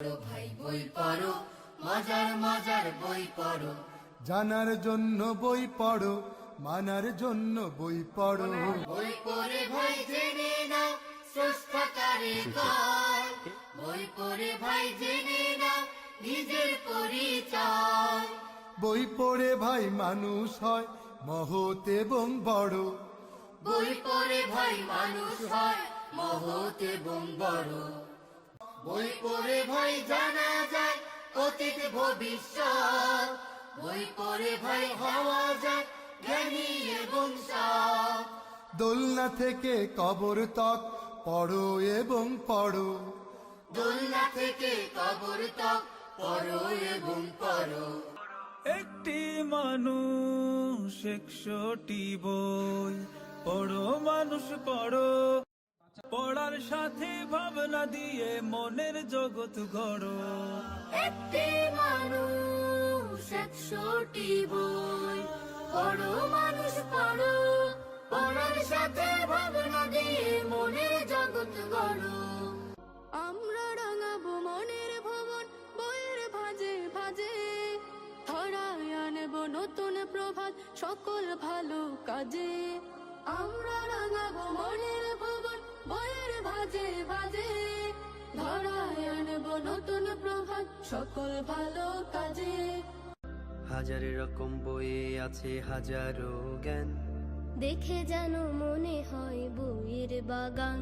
পড়ো ভাই বই পড়ো, মজার মজার বই পড়ো। জানার জন্য বই পড়ো, মানার জন্য বই পড়ো। বই পড়ে ভাই জেনে নাও স্রষ্টা কারে কয়। বই পড়ে ভাই জেনে নাও নিজের পরিচয়। বই পড়ে ভাই মানুষ হয় মহৎ এবং বড়। বই পড়ে ভাই মানুষ হয় মহৎ এবং বড়। বই পড়ে ভাই জানা যায় অতীত ভবিষ্যৎ। বই পড়ে ভাই হওয়া যায় জ্ঞানী এবং সৎ। দোলনা থেকে কবর তক পড়ো এবং পড়ো। দোলনা থেকে কবর তক পড়ো এবং পড়ো। একটি মানুষ 100টি বই পড়ো, মানুষ পড়ো। পড়ার সাথে ভাবনা দিয়ে মনের জগৎ গড়ো। একটি মানুষ 100টি বই পড়ো, মানুষ পড়ো। পড়ার সাথে ভাবনা দিয়ে মনের জগৎ গড়ো। আমরা রাঙাবো মনের ভবন বইয়ের ভাজে ভাজে। ধরায় আনব নতুন প্রভাত সকল ভালো কাজে। আমরা রাঙাবো মনের ভবন বইয়ের ভাজে ভাজে। ধরায় আনব নতুন প্রভাত সকল ভালো কাজে। হাজার রকম বইয়ে আছে হাজারো জ্ঞান, দেখে যেন মনে হয় বইয়ের বাগান।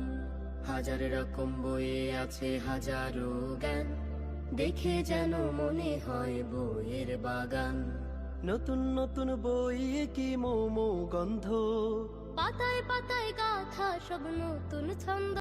হাজার রকম বইয়ে আছে হাজারো জ্ঞান, দেখে যেন মনে হয় বইয়ের বাগান। নতুন নতুন বই কি মোমো গন্ধ, পাতায় পাতায় গাথা সব নতুন ছন্দ।